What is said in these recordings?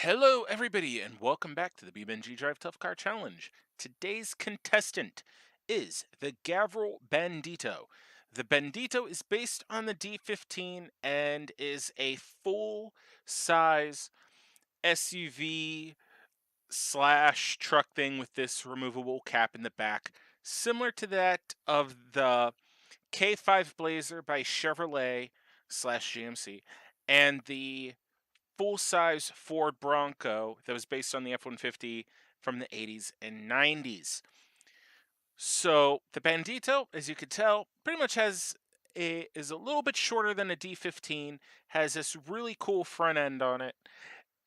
Hello, everybody, and welcome back to the BeamNG.drive Tough Car Challenge. Today's contestant is the Gavril Bandito. The Bandito is based on the D15 and is a full-size SUV slash truck thing with this removable cap in the back, similar to that of the K5 Blazer by Chevrolet slash GMC, and the full-size Ford Bronco that was based on the F-150 from the 80s and 90s. So the Bandito, as you could tell, pretty much is a little bit shorter than a D15, has this really cool front end on it,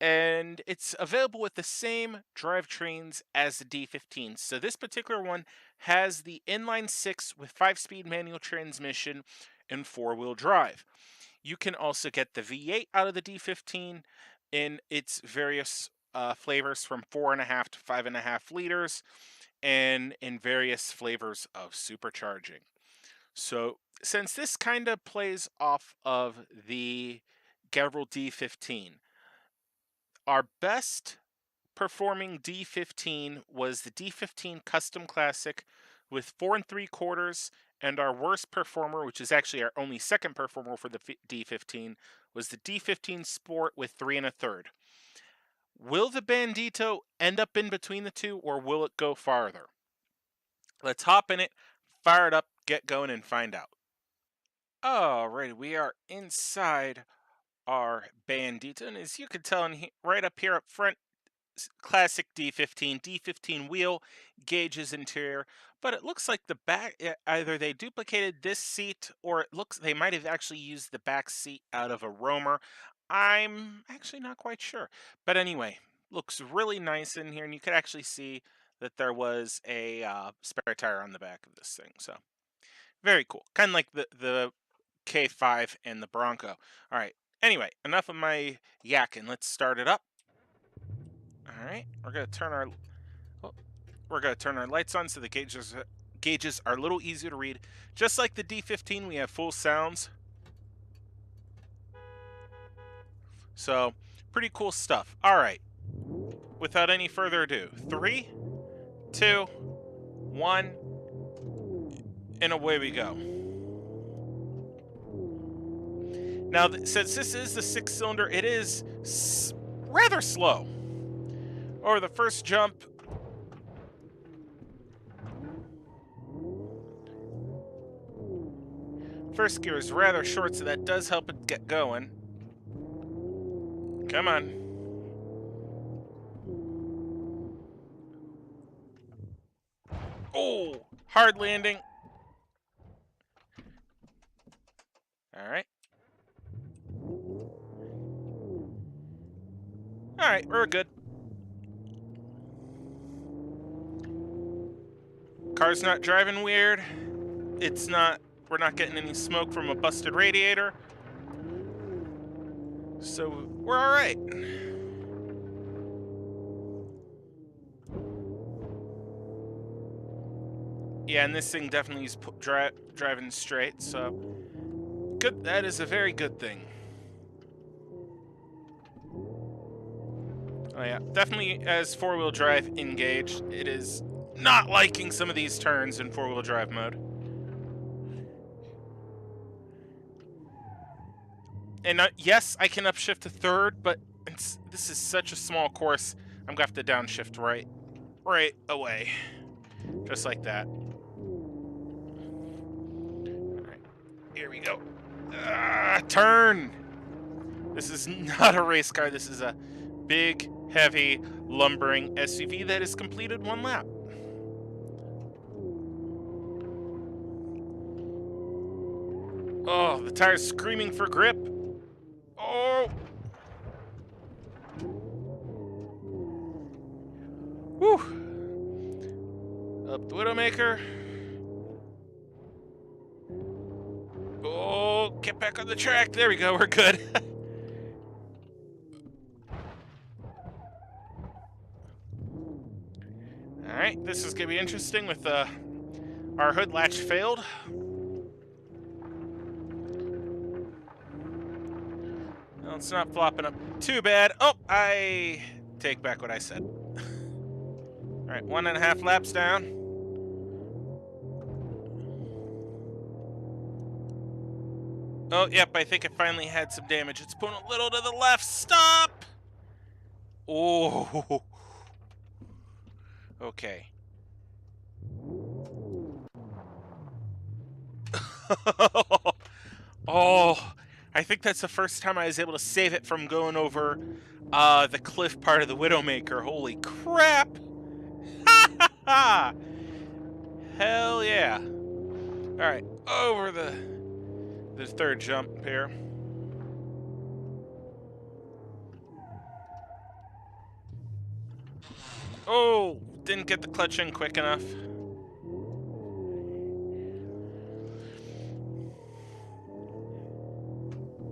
and it's available with the same drivetrains as the D15. So this particular one has the inline 6 with 5-speed manual transmission and 4-wheel drive. You can also get the V8 out of the D15 in its various flavors from 4.5 to 5.5 liters and in various flavors of supercharging. So, since this kind of plays off of the Gavril D15, our best performing D15 was the D15 Custom Classic with 4 3/4, and our worst performer, which is actually our only second performer for the D15, was the D15 Sport with 3 1/3. Will the Bandito end up in between the two, or will it go farther? Let's hop in it, fire it up, get going, and find out. Alrighty, we are inside our Bandito, and as you can tell, right up here up front, classic D15 wheel, gauges interior, but it looks like the back, either they duplicated this seat or it looks they might have actually used the back seat out of a Roamer. I'm actually not quite sure. But anyway, looks really nice in here, and you could actually see that there was a spare tire on the back of this thing. So very cool. Kind of like the K5 and the Bronco. All right. Anyway, enough of my yakking. Let's start it up. All right, we're gonna turn our lights on so the gauges are a little easier to read. Just like the D15, we have full sounds. So, pretty cool stuff. All right, without any further ado, 3, 2, 1, and away we go. Now, since this is the 6-cylinder, it is rather slow. Or the first jump, first gear is rather short, so that does help it get going. Come on. Oh, hard landing. All right. All right, we're good. Car's not driving weird. We're not getting any smoke from a busted radiator. So we're all right. Yeah, and this thing definitely is driving straight, so good. That is a very good thing. Oh yeah, definitely as 4-wheel drive engaged, it is not liking some of these turns in 4-wheel drive mode. And yes, I can upshift to third, but this is such a small course, I'm gonna have to downshift right away. Just like that. Alright, here we go. Turn! This is not a race car, this is a big, heavy, lumbering SUV that has completed 1 lap. Oh, the tire's screaming for grip. Oh! Whew! Up the Widowmaker. Oh, get back on the track. There we go, we're good. Alright, this is going to be interesting with our hood latch failed. Well, it's not flopping up too bad. Oh, I take back what I said. All right, 1.5 laps down. Oh, yep, I think it finally had some damage. It's pulling a little to the left. Stop! Oh. Okay. Oh, I think that's the first time I was able to save it from going over the cliff part of the Widowmaker. Holy crap! Ha ha ha! Hell yeah! All right, over the third jump here. Oh, didn't get the clutch in quick enough.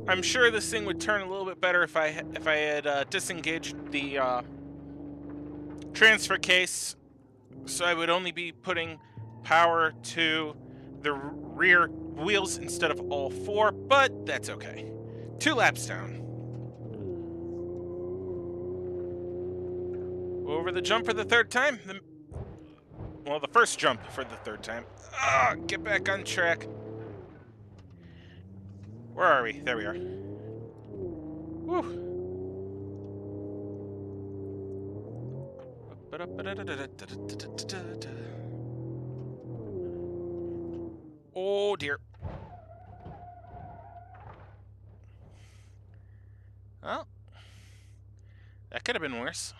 I'm sure this thing would turn a little bit better if I had disengaged the transfer case, so I would only be putting power to the rear wheels instead of all four, but that's okay. 2 laps down. Over the jump for the third time. Well, the first jump for the third time. Get back on track. Where are we? There we are. Whew. Oh dear. Oh. That could have been worse.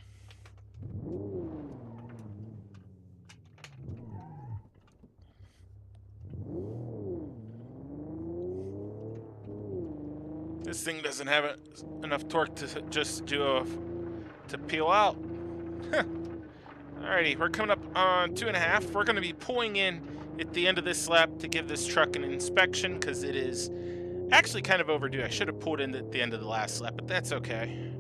This thing doesn't have enough torque to just to peel out. Alrighty, we're coming up on 2.5. We're going to be pulling in at the end of this lap to give this truck an inspection because it is actually kind of overdue. I should have pulled in at the end of the last lap, but that's okay.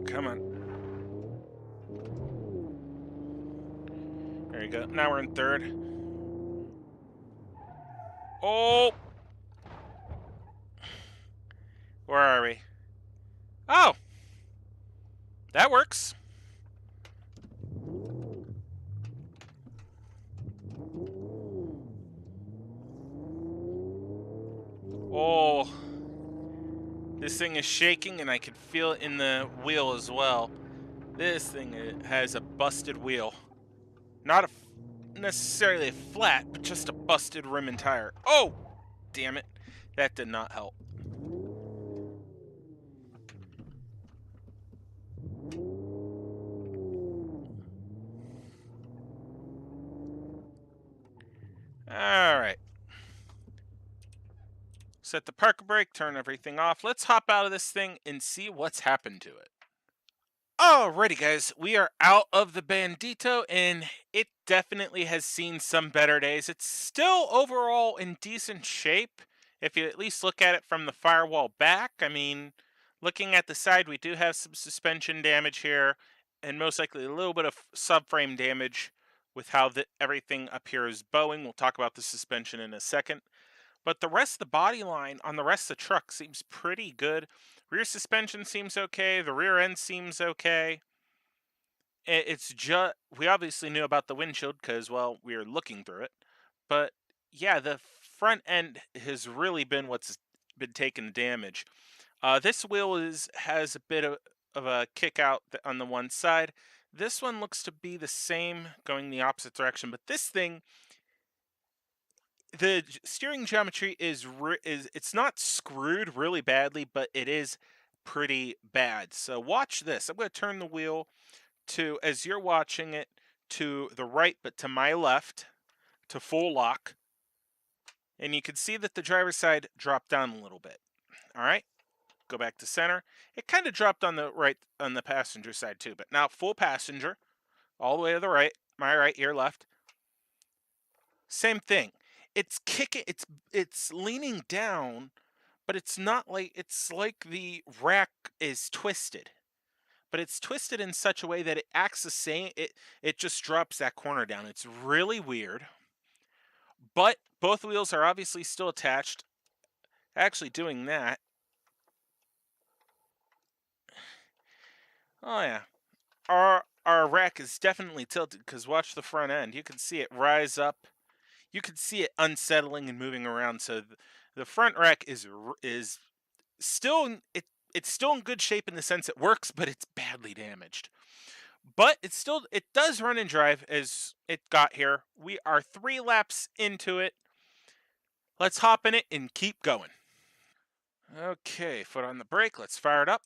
Come on. There you go. Now we're in third. Oh! Where are we? Oh! That works. Oh. This thing is shaking and I can feel it in the wheel as well. This thing has a busted wheel. Not necessarily a flat, but just a busted rim and tire. Oh! Damn it. That did not help. Alright. Set the park brake, turn everything off. Let's hop out of this thing and see what's happened to it. Alrighty, guys, we are out of the Bandito, and it definitely has seen some better days. It's still overall in decent shape, if you at least look at it from the firewall back. I mean, looking at the side, we do have some suspension damage here, and most likely a little bit of subframe damage with how everything up here is bowing. We'll talk about the suspension in a second. But the rest of the body line on the rest of the truck seems pretty good. Rear suspension seems okay. The rear end seems okay. It's just, we obviously knew about the windshield because, well, we were looking through it. But yeah, the front end has really been what's been taking damage. This wheel has a bit of a kick out on the one side. This one looks to be the same going the opposite direction, but this thing, the steering geometry is it's not screwed really badly, but it is pretty bad. So watch this. I'm going to turn the wheel to, as you're watching it, to the right, but to my left, to full lock. And you can see that the driver's side dropped down a little bit. All right, go back to center. It kind of dropped on the right, on the passenger side too, but now full passenger, all the way to the right, my right ear left. Same thing. It's kicking, it's leaning down, but it's not like, it's like the rack is twisted. but it's twisted in such a way that it acts the same. It just drops that corner down. It's really weird. But both wheels are obviously still attached. Actually doing that. Oh yeah. Our rack is definitely tilted because watch the front end. You can see it rise up. You can see it unsettling and moving around. So the front rack is still it's still in good shape in the sense it works, but it's badly damaged. But it does run and drive as it got here. We are 3 laps into it. Let's hop in it and keep going. Okay, foot on the brake. Let's fire it up.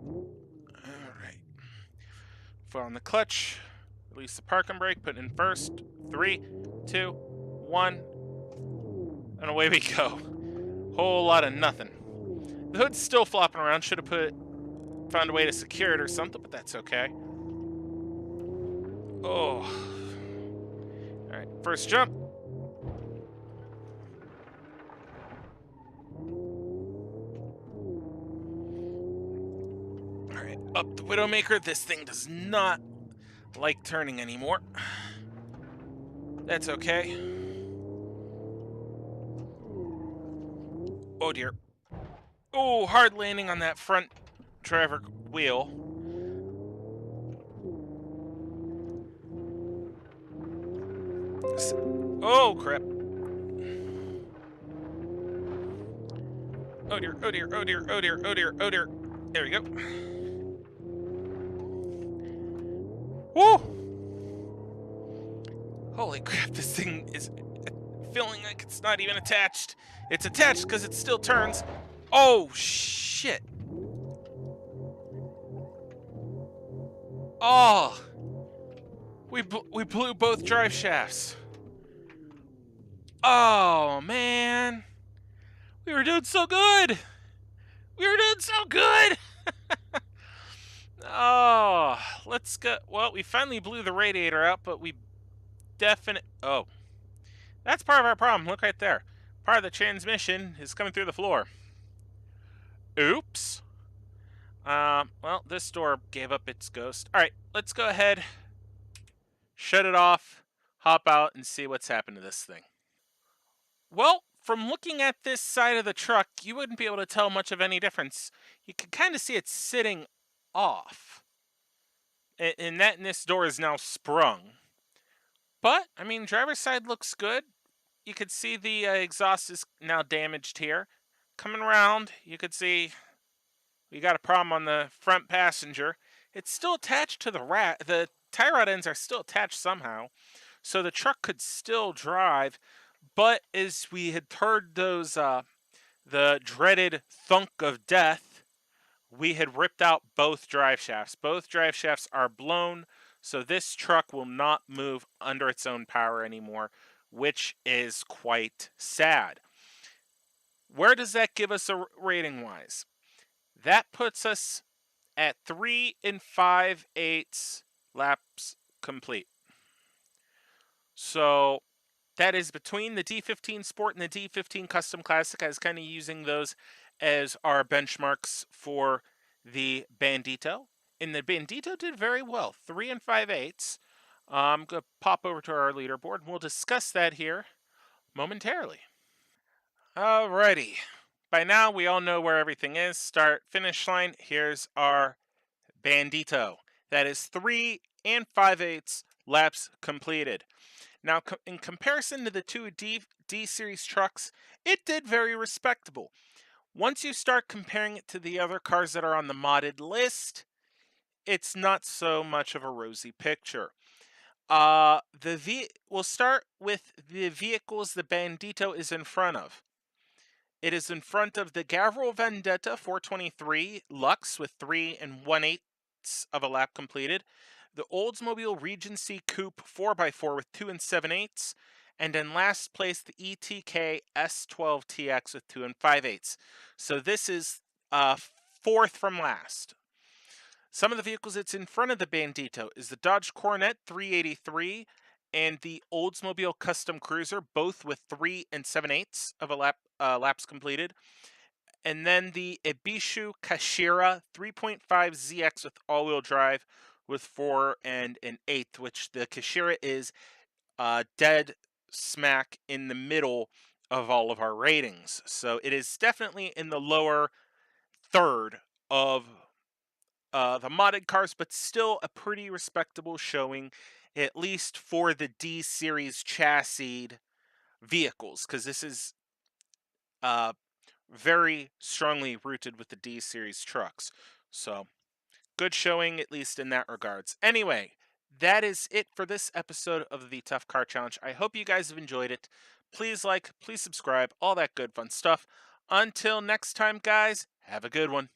All right. Foot on the clutch. Release the parking brake. Put it in first. 3, 2, 1, and away we go. Whole lot of nothing. The hood's still flopping around. Should have found a way to secure it or something, but that's okay. Oh. All right, first jump. All right, up the Widowmaker. This thing does not like turning anymore. That's okay. Oh dear. Oh, hard landing on that front driver wheel. Oh crap. Oh dear, oh dear, oh dear, oh dear, oh dear, oh dear. There we go. Woo! Holy crap, this thing is feeling like it's not even attached. It's attached because it still turns. Oh, shit. Oh. We blew both drive shafts. Oh, man. We were doing so good. We were doing so good. Oh, let's go. Well, we finally blew the radiator out, but we Oh. That's part of our problem. Look right there. Part of the transmission is coming through the floor. Oops. Well, this door gave up its ghost. All right, let's go ahead, shut it off, hop out, and see what's happened to this thing. Well, from looking at this side of the truck, you wouldn't be able to tell much of any difference. You can kind of see it sitting off. And this door is now sprung. But, I mean, driver's side looks good. You could see the exhaust is now damaged here. Coming around, you could see we got a problem on the front passenger. It's still attached to the rat. The tie rod ends are still attached somehow. So the truck could still drive. But as we had heard the dreaded thunk of death, we had ripped out both drive shafts. Both drive shafts are blown. So this truck will not move under its own power anymore, which is quite sad. Where does that give us a rating wise? That puts us at 3 5/8 laps complete. So that is between the D15 Sport and the D15 Custom Classic. I was kind of using those as our benchmarks for the Bandito. And the Bandito did very well, 3 5/8. I'm going to pop over to our leaderboard, and we'll discuss that here momentarily. Alrighty. By now, we all know where everything is. Start, finish line. Here's our Bandito. That is 3 5/8 laps completed. Now, in comparison to the two D series trucks, it did very respectable. Once you start comparing it to the other cars that are on the modded list, it's not so much of a rosy picture. We'll start with the vehicles the Bandito is in front of. It is in front of the Gavril Bandito 423 Lux with 3 1/8 of a lap completed. The Oldsmobile Regency Coupe 4x4 with 2 7/8. And in last place, the ETK S12TX with 2 5/8. So this is fourth from last. Some of the vehicles that's in front of the Bandito is the Dodge Coronet 383 and the Oldsmobile Custom Cruiser, both with 3 7/8 of a laps completed. And then the Ibishu Kashira 3.5ZX with all-wheel drive with 4 and an eighth, which the Kashira is dead smack in the middle of all of our ratings. So it is definitely in the lower third of the modded cars, but still a pretty respectable showing, at least for the D series chassis vehicles, because this is uh, very strongly rooted with the D series trucks. So good showing, at least in that regards. Anyway, that is it for this episode of the Tough Car Challenge. I hope you guys have enjoyed it. Please like, please subscribe, all that good fun stuff. Until next time, guys, have a good one.